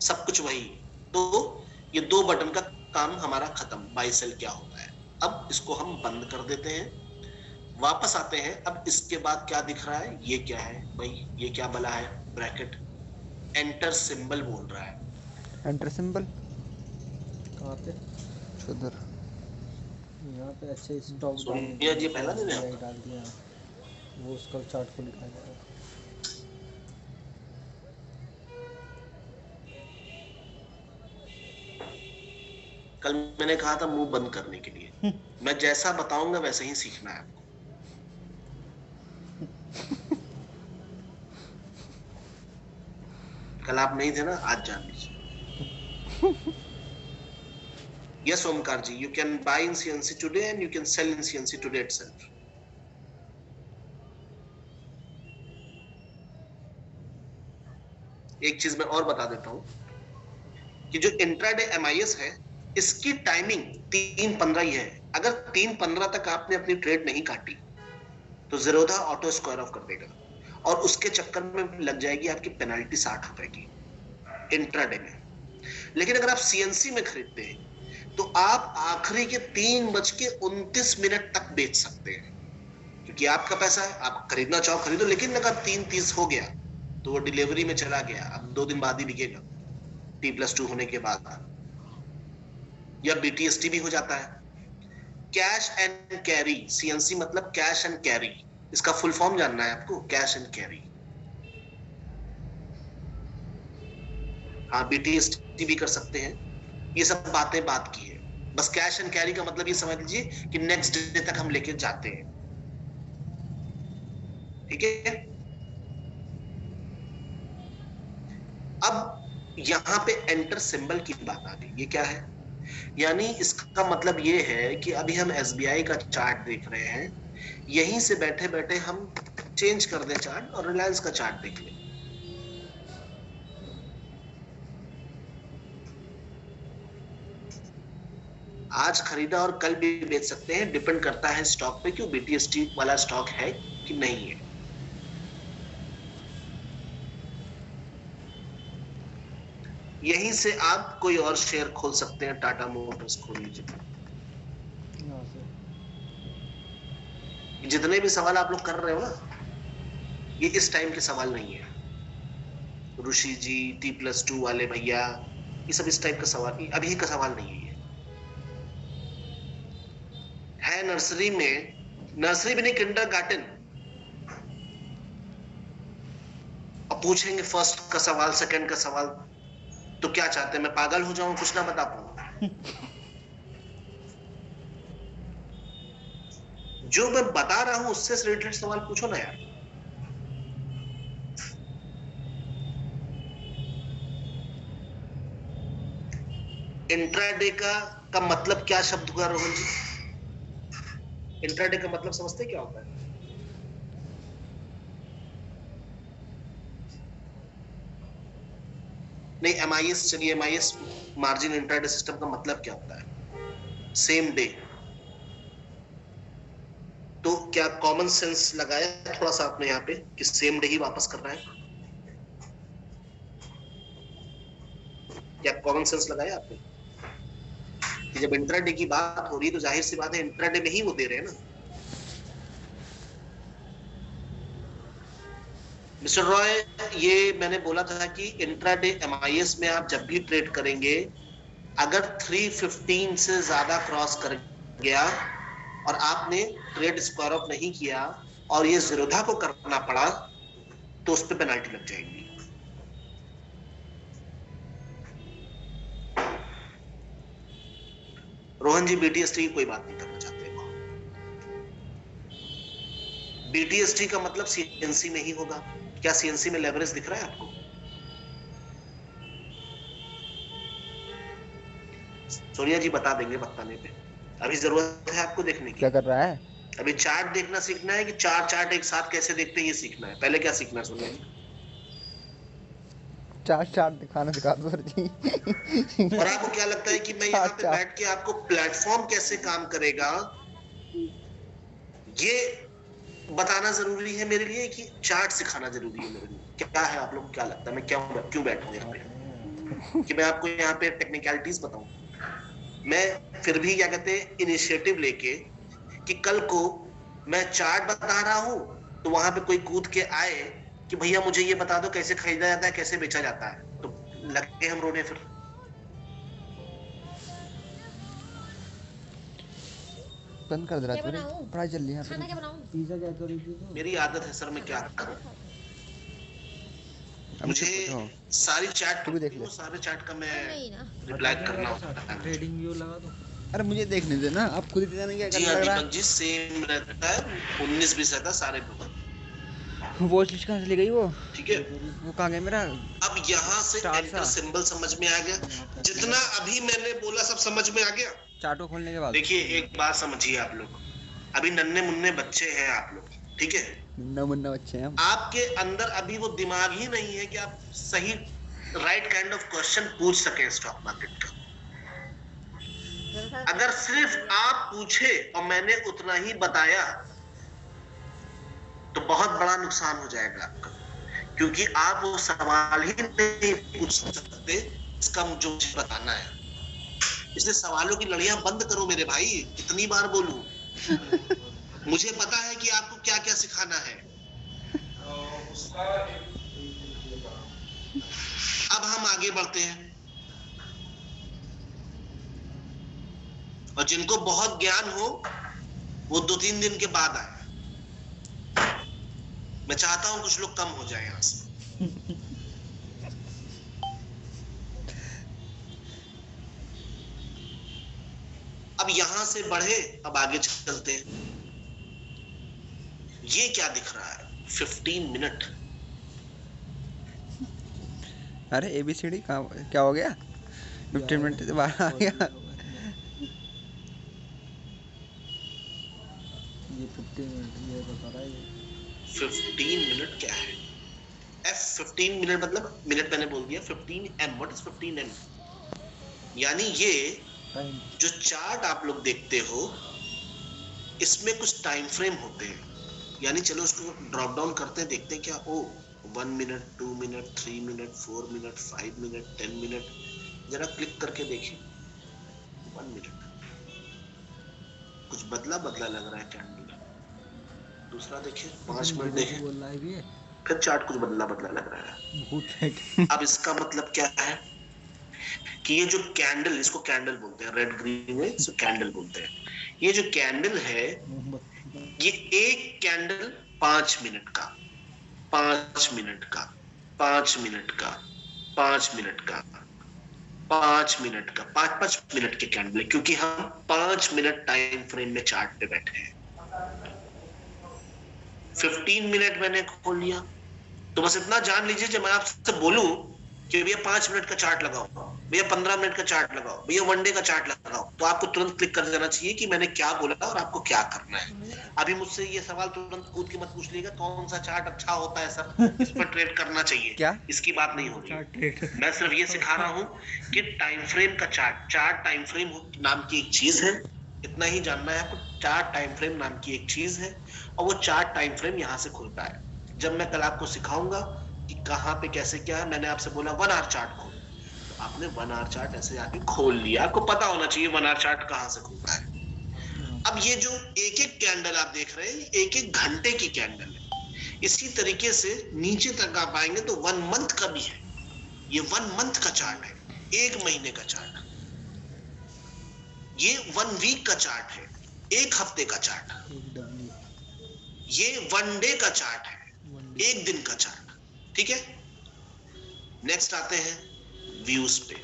सब कुछ वही। तो ये दो बटन का काम हमारा खत्म। बाई सेल क्या होता है, अब इसको हम बंद कर देते हैं, वापस आते हैं। अब इसके बाद क्या दिख रहा है, ये क्या है भाई, ये क्या बला है, ब्रैकेट, एंटर सिंबल बोल रहा है। एंटर सिंबल कहाँ पे? उधर। यहाँ पे अच्छे स्टॉक सोनिया जी पहला दिन है SBI आपका? डाल दिया, वो उसका चार्ट को लिखा जाएगा। कल मैंने कहा था मुंह बंद करने के लिए, मैं जैसा बताऊंगा वैसे ही सीखना है आपको। कल आप नहीं थे ना, आज जान लीजिए। Yes Omkar ji, you can buy in CNC today and you can sell in CNC today itself. एक चीज मैं और बता देता हूं कि जो इंट्राडे एमआईएस है, इसकी टाइमिंग 3:15 ही है। अगर 3:15 तक आपने अपनी ट्रेड नहीं काटी तो जीरोधा ऑटो स्क्वायर ऑफ कर देगा और उसके चक्कर में लग जाएगी आपकी पेनल्टी 60 रुपए की इंट्राडे में। लेकिन अगर आप सीएनसी में खरीदते हैं तो आप आखिरी के 3:29 तक बेच सकते हैं, क्योंकि आपका पैसा है, आप खरीदना चाहो खरीदो। लेकिन अगर 3:30 हो गया तो वो डिलीवरी में चला गया, अब 2 दिन बाद ही बिकेगा T+2 होने के बाद, या BTST भी हो जाता है। कैश एंड कैरी, सीएनसी मतलब कैश एंड कैरी, इसका फुल फॉर्म जानना है आपको, कैश एंड कैरी। हाँ, BTST भी कर सकते हैं, ये सब बातें बात की है। बस कैश एंड कैरी का मतलब ये समझ लीजिए कि नेक्स्ट डे तक हम लेके जाते हैं, ठीक है। अब यहां पे एंटर सिंबल की बात आ गई, ये क्या है, यानी इसका मतलब ये है कि अभी हम एसबीआई का चार्ट देख रहे हैं, यहीं से बैठे बैठे हम चेंज कर दें चार्ट और रिलायंस का चार्ट देख लें। आज खरीदा और कल भी बेच सकते हैं, डिपेंड करता है स्टॉक पे, क्यों बीटीएसटी वाला स्टॉक है कि नहीं है। यहीं से आप कोई और शेयर खोल सकते हैं, टाटा मोटर्स खोल लीजिए। यहाँ से जितने भी सवाल आप लोग कर रहे हो ना, ये इस टाइम के सवाल नहीं है। ऋषि जी, T+2 वाले भैया, ये सब इस टाइप का सवाल, अभी का सवाल नहीं है। है नर्सरी में, नर्सरी भी नहीं, किंडरगार्टन, अब पूछेंगे फर्स्ट का सवाल, सेकंड का सवाल, तो क्या चाहते हैं मैं पागल हो जाऊं, कुछ ना बता पाऊं? जो मैं बता रहा हूं उससे रिलेटेड सवाल पूछो ना यार। इंट्राडे का मतलब क्या शब्द हुआ रोहन जी? इंट्राडे का मतलब समझते क्या होता है? नहीं, एमआईएस, चलिए एमआईएस मार्जिन इंट्राडे सिस्टम का मतलब क्या होता है? Same day. तो क्या कॉमन सेंस लगाया थोड़ा सा आपने यहाँ पे कि सेम डे ही वापस करना है? क्या कॉमन सेंस लगाया आपने कि जब इंट्राडे की बात हो रही है तो जाहिर सी बात है इंट्राडे में ही वो दे रहे हैं ना। मिस्टर रॉय, ये मैंने बोला था कि इंट्राडे एमआईएस में आप जब भी ट्रेड करेंगे, अगर 315 से ज्यादा क्रॉस कर गया और आपने ट्रेड स्क्वायर ऑफ नहीं किया और ये जीरोधा को करना पड़ा तो उस पर पेनाल्टी लग जाएगी। रोहन जी बीटीएसटी की कोई बात नहीं करना चाहते। बीटीएसटी का मतलब सीएनसी में ही होगा। क्या सीएनसी में लेवरेज दिख रहा है आपको? सोनिया जी बता देंगे बताने पे, अभी जरूरत है आपको देखने की। क्या कर रहा है? अभी चार्ट देखना सीखना है कि चार चार्ट एक साथ कैसे देखते हैं ये सीखना है। पहले क्या सीखना है सोनिया जी? चार्ट चार्ट दिखाना सिखा दो सर जी। और आपको क्या लगता है कि मैं यहाँ पे बैठ के आपको प्लेटफॉर्म कैसे काम करेगा ये बताना जरूरी है मेरे लिए कि चार्ट सिखाना जरूरी है मेरे लिए? क्या है, आप लोग को क्या लगता है मैं क्यों बैठूं यहाँ पे कि मैं आपको यहाँ पे टेक्निकलिटीज बताऊं? मैं फिर भी क्या कहते हैं इनिशिएटिव लेके कि कल को मैं चार्ट बता रहा हूं तो वहां पे कोई कूद के आए कि भैया मुझे ये बता दो कैसे खरीदा जाता है कैसे बेचा जाता है, तो लगे हम रोने फिर। बंद कर दे रहा क्या तेरे बनाऊं? पढ़ाई चल रही है खाना क्या बनाऊं? पिज्जा क्या कर रही थी तो मेरी आदत है सर, मैं क्या करूं। हमसे मुझे पूछो। सारी चैट तू भी देख ले। वो सारे चैट का मैं नहीं ना। रिप्लाई करना होता है। ट्रेडिंग व्यू लगा दो। अरे मुझे देखने दे ना, आप खुद ही जाने क्या जी करने हाँ लग रहा दीपक जी, सेम रहता है, 19-20 रहता है सारे बुक, है। वॉच लिस्ट कहाँ से ले गई वो ठीक है। वो कहाँ गया मेरा? अब यहाँ से स्टार एंटर सा। सिंबल समझ में आ गया, जितना अभी मैंने बोला सब समझ में आ गया। चार्ट को खोलने के बाद देखिए एक बात समझिए आप लोग, अभी नन्हे मुन्ने बच्चे हैं आप लोग, ठीक है। मुन्ना मुन्ना बच्चे हैं हम। आपके अंदर अभी वो दिमाग ही नहीं है कि आप सही राइट काइंड ऑफ क्वेश्चन पूछ सके स्टॉक मार्केट का। अगर सिर्फ आप पूछे और मैंने उतना ही बताया तो बहुत बड़ा नुकसान हो जाएगा आपका, क्योंकि आप वो सवाल ही नहीं पूछ सकते इसका जो मुझे बताना है। इसलिए सवालों की लड़ियां बंद करो मेरे भाई, कितनी बार बोलूं। मुझे पता है कि आपको क्या क्या सिखाना है। अब हम आगे बढ़ते हैं, और जिनको बहुत ज्ञान हो वो 2-3 दिन के बाद आए। मैं चाहता हूं कुछ लोग कम हो जाए यहां से। अब यहां से बढ़े, अब आगे चलते हैं। ये क्या दिख रहा है? 15 मिनट। अरे ABCD कहाँ क्या हो गया? 15 मिनट से बाहर आ गया। ये 15 मिनट ये बता रहा है ये 15 मिनट क्या है? F15 मिनट मतलब मिनट मैंने बोल दिया। 15M, what is 15M? यानी ये टाइम जो चार्ट आप लोग देखते हो इसमें कुछ टाइम फ्रेम होते हैं, यानी चलो उसको ड्रॉप डाउन करते हैं, देखते हैं क्या। ओ 1 minute, 2 minute, 3 minute, 4 minute, 5 minute, 10 minute. जरा क्लिक करके देखें 1 मिनट, कुछ बदला बदला लग रहा है कैंडल। दूसरा देखिए 5 मिनट देखें, बोल रहा है भी है फिर चार्ट कुछ बदला बदला लग रहा है। भूत है अब इसका मतलब क्या है कि ये जो कैंडल, इसको कैंडल बोलते हैं, रेड ग्रीन में इसको कैंडल बोलते हैं। ये जो कैंडल है ये एक कैंडल 5 मिनट का, 5 मिनट का, 5 मिनट का, 5 मिनट का, 5 मिनट का, 5-5 मिनट के कैंडल है, क्योंकि हम 5 मिनट टाइम फ्रेम में चार्ट पे बैठे हैं। 15 मिनट मैंने खोल लिया, तो बस इतना जान लीजिए जब मैं आपसे बोलूं कि भैया 5 मिनट का चार्ट लगाओ, भैया 15 मिनट का चार्ट लगाओ, भैया वनडे का चार्ट लगाओ, तो आपको तुरंत क्लिक कर देना चाहिए कि मैंने क्या बोला और आपको क्या करना है। अभी मुझसे ये सवाल तुरंत कूद के मत पूछ लीजिएगा कौन सा चार्ट अच्छा होता है सर, इस पर ट्रेड करना चाहिए, क्या? इसकी बात नहीं हो रही। मैं सिर्फ ये सिखा रहा हूँ कि टाइम फ्रेम का चार्ट टाइम फ्रेम नाम की एक चीज है, इतना ही जानना है आपको। चार्ट टाइम फ्रेम नाम की एक चीज है, और वो चार्ट टाइम फ्रेम यहाँ से खुलता है। जब मैं कल आपको सिखाऊंगा कि कहाँ पे कैसे क्या है, मैंने आपसे बोला 1 आवर चार्ट खोल, तो आपने 1 आवर चार्ट ऐसे आके खोल लिया। आपको पता होना चाहिए 1 आवर चार्ट कहाँ से खुलता है। अब ये जो एक एक कैंडल आप देख रहे हैं, एक एक घंटे की कैंडल है। इसी तरीके से नीचे तक आप आएंगे तो 1 मंथ का भी है, ये 1 मंथ का चार्ट है, 1 महीने का चार्ट। ये 1 वीक का चार्ट है, 1 हफ्ते का चार्ट। ये 1 डे का चार्ट है, 1 दिन का चार्ट, ठीक है। नेक्स्ट आते हैं व्यूज पे।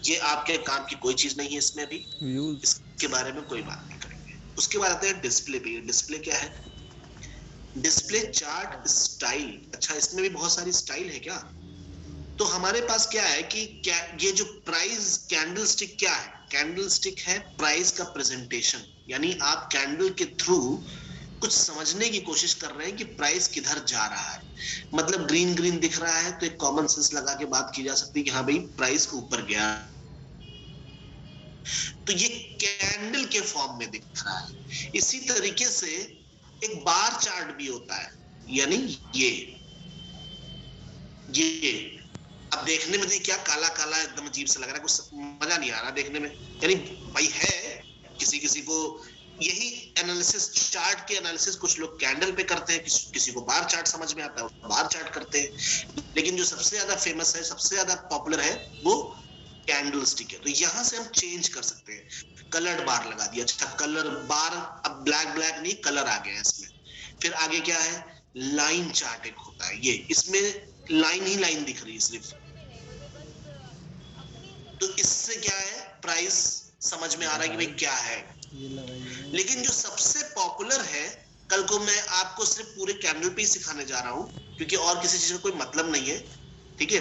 ये आपके काम की कोई चीज नहीं है इसमें भी, व्यूज इसके बारे में कोई बात नहीं करेंगे। उसके बाद आते हैं डिस्प्ले पे। डिस्प्ले क्या है? Display chart style. अच्छा, इसमें भी बहुत सारी स्टाइल है क्या? तो हमारे पास क्या है कि क्या ये जो प्राइस कैंडल स्टिक क्या है? कैंडल स्टिक है प्राइस का प्रेजेंटेशन, यानी आप कैंडल के थ्रू कुछ समझने की कोशिश कर रहे हैं कि प्राइस किधर जा रहा है। मतलब ग्रीन ग्रीन दिख रहा है तो एक कॉमन सेंस लगा के बात की जा सकती है कि हाँ भाई प्राइस ऊपर गया, तो ये कैंडल के फॉर्म में दिख रहा है। इसी तरीके से एक बार चार्ट भी होता है, यानी ये अब देखने में देखिए क्या काला काला एकदम अजीब सा लग रहा है, कुछ मजा नहीं आ रहा देखने में। यानी भाई है किसी किसी को यही एनालिसिस, चार्ट के एनालिसिस कुछ लोग कैंडल पे करते हैं, किसी को बार चार्ट समझ में आता है, बार चार्ट करते हैं। लेकिन जो सबसे ज्यादा फेमस है, सबसे ज्यादा पॉपुलर है, वो कैंडल स्टिक है। तो यहाँ से हम चेंज कर सकते हैं, कलर्ड बार लगा दिया। अच्छा, कलर बार अब ब्लैक ब्लैक नहीं, कलर आ गया है इसमें। फिर आगे क्या है, लाइन चार्ट एक होता है, ये इसमें लाइन ही लाइन दिख रही है सिर्फ। तो इससे क्या है, प्राइस समझ में आ रहा है कि भाई क्या है। लेकिन जो सबसे पॉपुलर है, कल को मैं आपको सिर्फ पूरे कैंडल पे ही सिखाने जा रहा हूँ, क्योंकि और किसी चीज का कोई मतलब नहीं है, ठीक है।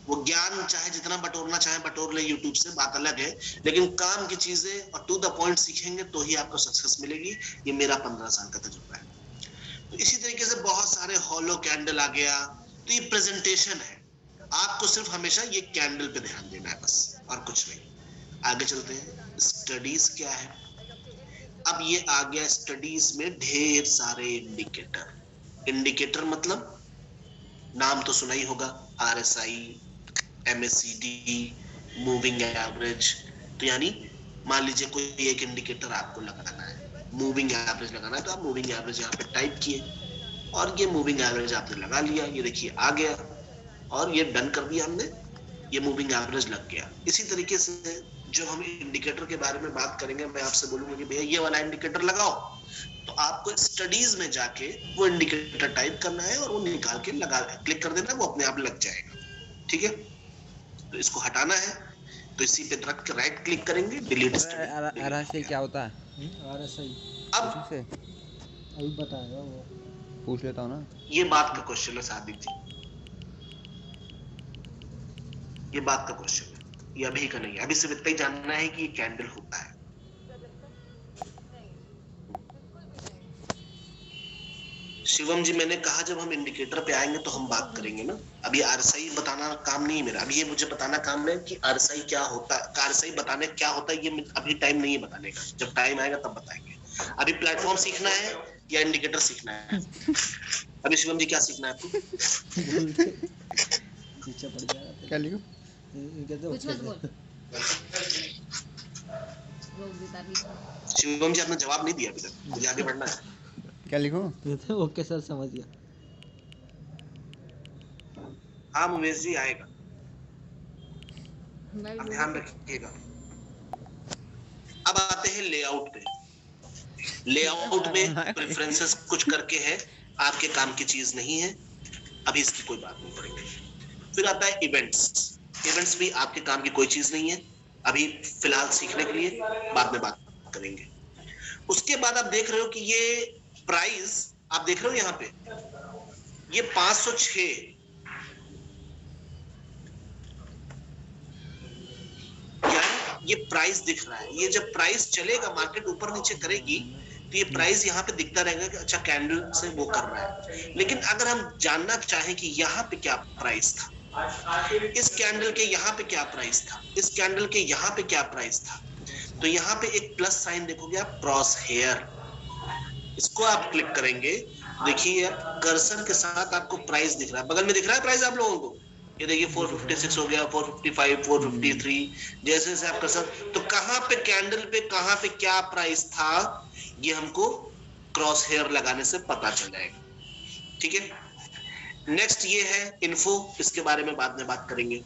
वो ज्ञान चाहे जितना बटोरना चाहे बटोर ले यूट्यूब से, बात अलग है, लेकिन काम की चीजें और टू द पॉइंट सीखेंगे तो ही आपको सक्सेस मिलेगी। ये मेरा 15 साल का तजुर्बा है। तो इसी तरीके से बहुत सारे हॉलो कैंडल आ गया। तो ये प्रेजेंटेशन है, आपको सिर्फ हमेशा ये कैंडल पे ध्यान देना है बस, और कुछ नहीं। आगे चलते हैं, स्टडीज क्या है। अब ये आ गया स्टडीज में ढेर सारे इंडिकेटर। इंडिकेटर मतलब नाम तो सुना ही होगा, RSI, MACD, मूविंग एवरेज। तो यानी मान लीजिए कोई एक इंडिकेटर आपको लगाना है, मूविंग एवरेज लगाना है, तो आप मूविंग एवरेज यहाँ पे टाइप किए और ये मूविंग एवरेज आपने लगा लिया, ये देखिए आ गया, और ये डन कर दिया हमने, ये मूविंग एवरेज लग गया। इसी तरीके से जो हम इंडिकेटर के बारे में बात करेंगे, मैं आपसे बोलूंगा कि भैया ये वाला इंडिकेटर लगाओ, तो आपको स्टडीज में जाके वो इंडिकेटर टाइप करना है और वो निकाल के लगा, क्लिक कर देना, वो अपने आप लग जाएगा, ठीक है। तो इसको हटाना है, तो इसी पे रख के राइट क्लिक करेंगे, डिलीट स्टडी। RSI क्या होता है? RSI अब से अभी बताएगा वो, पूछ लेता हूँ ना। ये बात का क्वेश्चन है सादिक जी, ये बात का क्वेश्चन है, ये अभी का नहीं है। अभी सिर्फ इतना ही जानना है कि ये कैंडल होता है। शिवम जी, मैंने कहा जब हम इंडिकेटर पे आएंगे तो हम बात करेंगे ना। अभी RSI बताना काम नहीं है मेरा, अभी ये मुझे बताना काम है कि RSI क्या होता है, RSI बताने क्या होता है, ये अभी टाइम नहीं है बताने का, जब टाइम आएगा तब बताएंगे। अभी प्लेटफॉर्म सीखना है या इंडिकेटर सीखना है? अभी शिवम जी क्या सीखना है आपको? पीछे पड़ जाएगा। क्या लिखूं? कुछ मत बोल। शिवम जी आपने जवाब नहीं दिया अभी तक, मुझे आगे बढ़ना है। क्या लिखूं? ओके सर, समझ गया। हाँ मुमेश जी आएगा, आप ध्यान रखिएगा। अब आते हैं लेआउट पे। लेआउट में प्रेफरेंसेस कुछ करके है, आपके काम की चीज नहीं है, अभी इसकी कोई बात नहीं करेंगे। फिर आता है इवेंट्स। इवेंट्स भी आपके काम की कोई चीज नहीं है, अभी फिलहाल सीखने के लिए, बाद में बात करेंगे। उसके बाद आप देख रहे हो कि ये प्राइस आप देख रहे हो यहाँ पे, ये 506, यानी ये प्राइस दिख रहा है। ये जब प्राइस चलेगा, मार्केट ऊपर नीचे करेगी, तो ये प्राइस यहाँ पे दिखता रहेगा कि अच्छा कैंडल से वो कर रहा है। लेकिन अगर हम जानना चाहें कि यहाँ पे क्या प्राइस था, इस कैंडल के यहाँ पे क्या प्राइस था, इस कैंडल के यहाँ पे क्या प्राइस था, तो यहाँ पे एक प्लस साइन देखोगे आप, क्रॉस हेयर, इसको आप क्लिक करेंगे। देखिए कर्सर के साथ आपको प्राइस दिख रहा है, बगल में दिख रहा है प्राइस आप लोगों को, ये देखिए 456 हो गया, 455, 453, जैसे जैसे आप कर्सर, तो कहाँ पे कैंडल पे कहाँ पे क्या प्राइस था, ये हमको क्रॉस हेयर लगाने से पता चल जाएगा, ठीक है। नेक्स्ट ये है इन्फो, इसके बारे में बाद में बात करेंगे।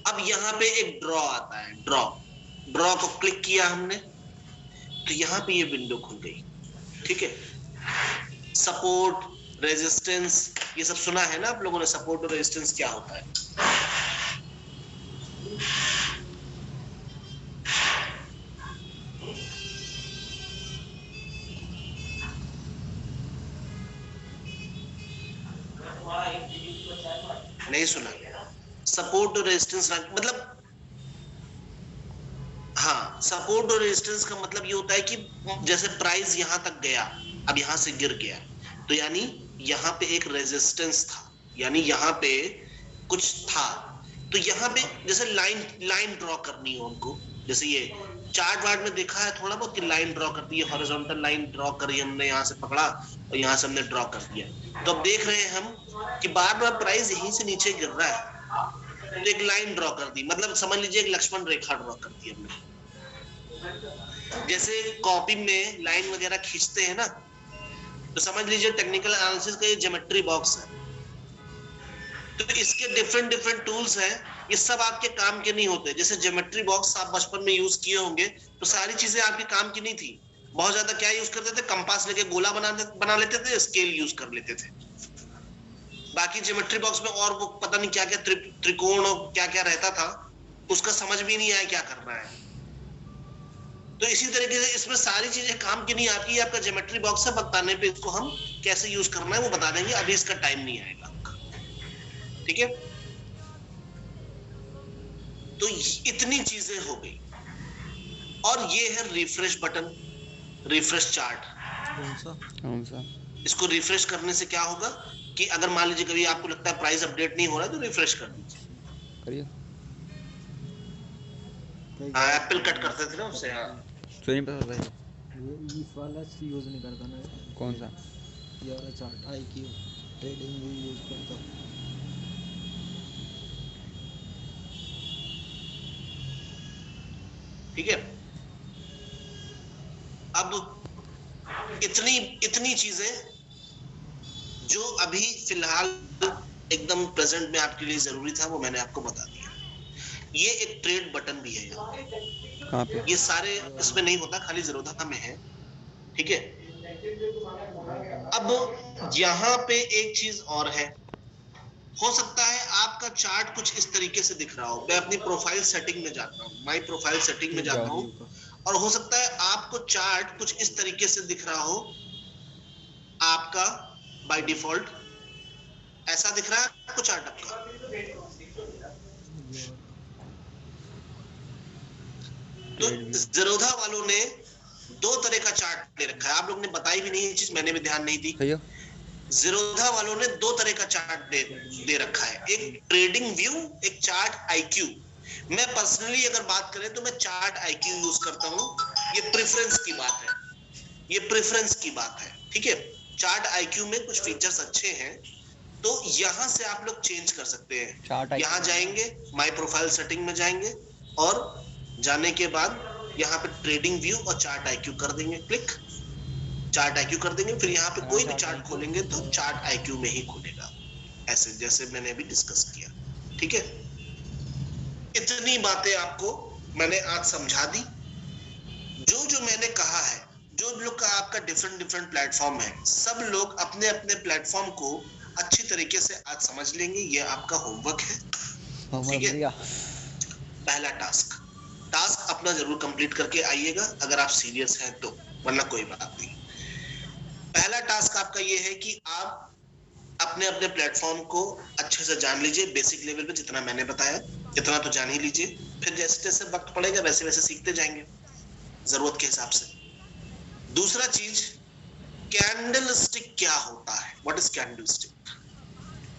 अब यहाँ पे एक ड्रॉ आता है, ड्रॉ को क्लिक किया हमने, तो यहाँ पे ये विंडो खुल गई, ठीक है। सपोर्ट, रेजिस्टेंस, ये सब सुना है ना आप लोगों ने, सपोर्ट और रेजिस्टेंस क्या होता है। नहीं सुना? सपोर्ट और रेजिस्टेंस मतलब, हाँ, सपोर्ट और रेजिस्टेंस का मतलब ये होता है कि जैसे प्राइस यहां तक गया, अब यहां से गिर गया, तो यानी यहाँ पे एक रेजिस्टेंस था, यानी यहाँ पे कुछ था। तो यहाँ पे जैसे लाइन ड्रॉ करनी हो हमको, जैसे ये चार्ट वार्ट में देखा है थोड़ा बहुत कि लाइन ड्रॉ कर दी है, हॉरिजॉन्टल लाइन ड्रॉ करी हमने, यहाँ से पकड़ा और यहाँ से हमने ड्रॉ कर दिया। तो अब देख रहे हैं हम कि बार बार प्राइस यहीं से नीचे गिर रहा है, तो एक लाइन ड्रॉ कर दी, मतलब समझ लीजिए एक लक्ष्मण रेखा ड्रॉ कर दी हमने। जैसे कॉपी में लाइन वगैरह खींचते हैं ना, तो समझ लीजिए टेक्निकल एनालिसिस का ये ज्योमेट्री बॉक्स है। तो इसके डिफरेंट डिफरेंट टूल्स हैं, ये सब आपके काम के नहीं होते। जैसे ज्योमेट्री बॉक्स आप बचपन में यूज किए होंगे, तो सारी चीजें आपके काम की नहीं थी। बहुत ज्यादा क्या यूज करते थे, कंपास लेके गोला बना लेते थे, स्केल यूज कर लेते थे। बाकी ज्योमेट्री बॉक्स में और वो पता नहीं क्या क्या त्रिकोण और क्या क्या रहता था, उसका समझ भी नहीं आया क्या करना है। तो इसी तरीके से इसमें सारी चीजें काम की नहीं आती। आपका ज्योमेट्री बॉक्स है, बताने पे इसको हम कैसे यूज करना है वो बता देंगे, अभी इसका टाइम नहीं आएगा। ठीक है, तो इतनी चीजें हो गई। और ये है रिफ्रेश बटन, रिफ्रेश चार्ट। कौन सा? सा इसको रिफ्रेश करने से क्या होगा कि अगर मान लीजिए कभी आपको लगता है प्राइस अपडेट नहीं हो रहा है, तो रिफ्रेश कर दीजिए। करिए, हाँ, एप्पल कट करते थे ना उससे। हाँ, तो नहीं पता था ये। ये इस वाला यूज नहीं करता ना, कौन सा? ये वाला चार्ट IQ ट्रेडिंग भी यूज करता। ठीक है। अब इतनी चीजें जो अभी फिलहाल एकदम प्रेजेंट में आपके लिए जरूरी था, वो मैंने आपको बता दिया। ये एक ट्रेड बटन भी है यहाँ पे। कहाँ पे? ये सारे इसमें नहीं होता, खाली ज़ेरोधा में है। ठीक है। अब यहाँ पे एक चीज और है, हो सकता है आपका चार्ट कुछ इस तरीके से दिख रहा हो। मैं अपनी प्रोफाइल सेटिंग में जाता हूँ, माई प्रोफाइल सेटिंग में जाता हूँ, और हो सकता है आपको चार्ट कुछ इस तरीके से दिख रहा हो। आपका बाय डिफॉल्ट ऐसा दिख रहा है आपको चार्ट आपका। तो ज़ेरोधा वालों ने दो तरह का चार्ट दे रखा है। आप लोग ने बताई भी नहीं ये चीज, मैंने भी ध्यान नहीं दी। भैया ज़ेरोधा वालों ने दो तरह का चार्ट दे रखा है, एक ट्रेडिंग व्यू, एक चार्ट IQ। मैं पर्सनली अगर बात करें तो मैं चार्ट IQ यूज करता हूं। ये प्रेफरेंस की बात है, ये प्रेफरेंस की बात है। ठीक है, चार्ट IQ में कुछ फीचर्स अच्छे हैं, तो यहां से आप लोग चेंज कर सकते हैं। यहां जाएंगे, माय प्रोफाइल सेटिंग में जाएंगे, और जाने के बाद यहाँ पे ट्रेडिंग व्यू और चार्ट IQ कर देंगे, क्लिक चार्ट IQ कर देंगे। फिर यहाँ पे कोई भी चार्ट खोलेंगे तो चार्ट IQ में ही खुलेगा, ऐसे जैसे मैंने अभी डिस्कस किया। ठीक है, इतनी बातें आपको मैंने आज समझा दी। जो मैंने कहा है, जो लोग का आपका डिफरेंट प्लेटफॉर्म है, सब लोग अपने अपने प्लेटफॉर्म को अच्छी तरीके से आज समझ लेंगे। ये आपका होमवर्क है। ठीक है, पहला टास्क अपना जरूर कंप्लीट करके आइएगा अगर आप सीरियस हैं तो, वरना कोई बात नहीं। पहला टास्क आपका ये है कि आप अपने अपने प्लेटफॉर्म को अच्छे से जान लीजिए। बेसिक लेवल पे जितना मैंने बताया इतना तो जान ही लीजिए, फिर जैसे जैसे वक्त पड़ेगा वैसे वैसे सीखते जाएंगे जरूरत के हिसाब से। दूसरा चीज, कैंडल स्टिक क्या होता है, व्हाट इज कैंडल स्टिक,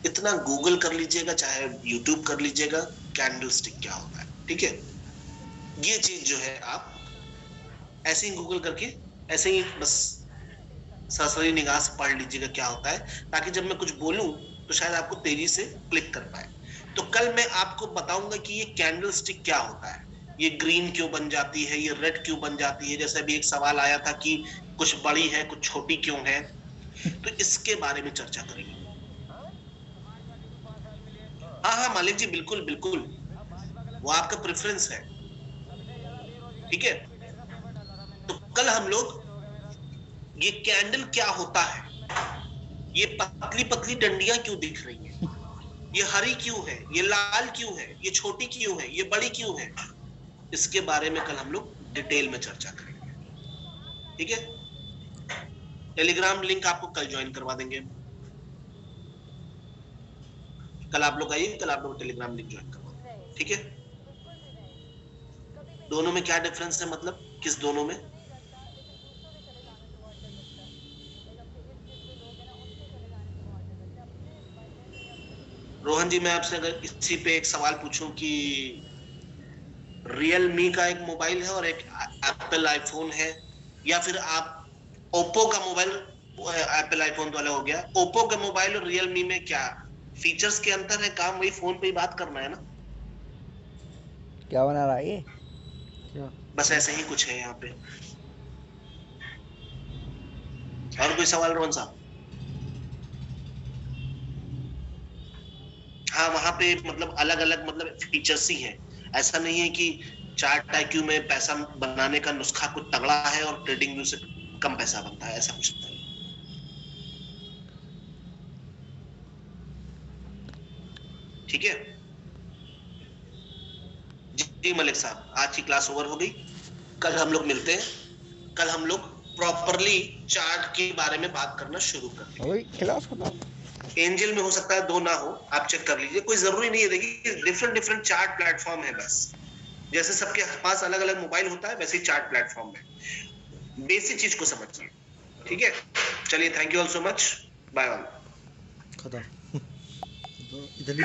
इतना गूगल कर लीजिएगा, चाहे यूट्यूब कर लीजिएगा, कैंडल स्टिक क्या होता है। ठीक है, ये चीज जो है आप ऐसे ही गूगल करके ऐसे ही बस सरसरी निगाह से पढ़ लीजिएगा क्या होता है, ताकि जब मैं कुछ बोलूं तो शायद आपको तेजी से क्लिक कर पाए। तो कल मैं आपको बताऊंगा कि ये कैंडल स्टिक क्या होता है, ये ग्रीन क्यों बन जाती है, ये रेड क्यों बन जाती है। जैसे अभी एक सवाल आया था कि कुछ बड़ी है कुछ छोटी क्यों है, तो इसके बारे में चर्चा करेंगे। हाँ मालिक जी, बिल्कुल बिल्कुल, वो आपका प्रेफरेंस है। ठीक है, तो कल हम लोग ये कैंडल क्या होता है, ये पतली पतली डंडियां क्यों दिख रही हैं, ये हरी क्यों है, ये लाल क्यों है, ये छोटी क्यों है, ये बड़ी क्यों है, इसके बारे में कल हम लोग डिटेल में चर्चा करेंगे। ठीक है, टेलीग्राम लिंक आपको कल ज्वाइन करवा देंगे। कल आप लोग आइए, कल आप लोग टेलीग्राम लिंक ज्वाइन करवा देंगे। ठीक है, दोनों में क्या डिफरेंस है, मतलब किस दोनों में? रोहन जी, मैं आपसे अगर इसी पे एक सवाल पूछूं कि रियलमी का एक मोबाइल है और एक एप्पल आईफोन है, या फिर आप ओप्पो का मोबाइल, एप्पल आईफोन वाला हो गया, ओप्पो का मोबाइल और रियलमी में क्या फीचर्स के अंतर है, काम वही फोन पे ही बात करना है ना। क्या बना रहा है ये? क्या? बस ऐसे ही कुछ है यहाँ पे। और कोई सवाल रोहन साहब? हाँ, वहां पे मतलब अलग अलग मतलब फीचर्स ही हैं। ऐसा नहीं है कि चार्ट आईक्यू में पैसा बनाने का नुस्खा कुछ तगड़ा है और ट्रेडिंग व्यू से कम पैसा बनता है, ऐसा कुछ नहीं। ठीक है जी मलिक साहब, आज की क्लास ओवर हो गई। कल हम लोग मिलते हैं। कल हम लोग प्रॉपरली चार्ट के बारे में बात करना शुरू कर देंगे। वही क्लास खत्म। एंजल में हो सकता है 2 ना हो, आप चेक कर लीजिए, कोई जरूरी नहीं है। देखिए डिफरेंट डिफरेंट चार्ट प्लेटफॉर्म है, बस जैसे सबके पास अलग अलग मोबाइल होता है वैसे ही चार्ट प्लेटफॉर्म है। बेसिक चीज को समझिए। ठीक है, चलिए, thank you all so much, bye all. खत्म। तो इधर ही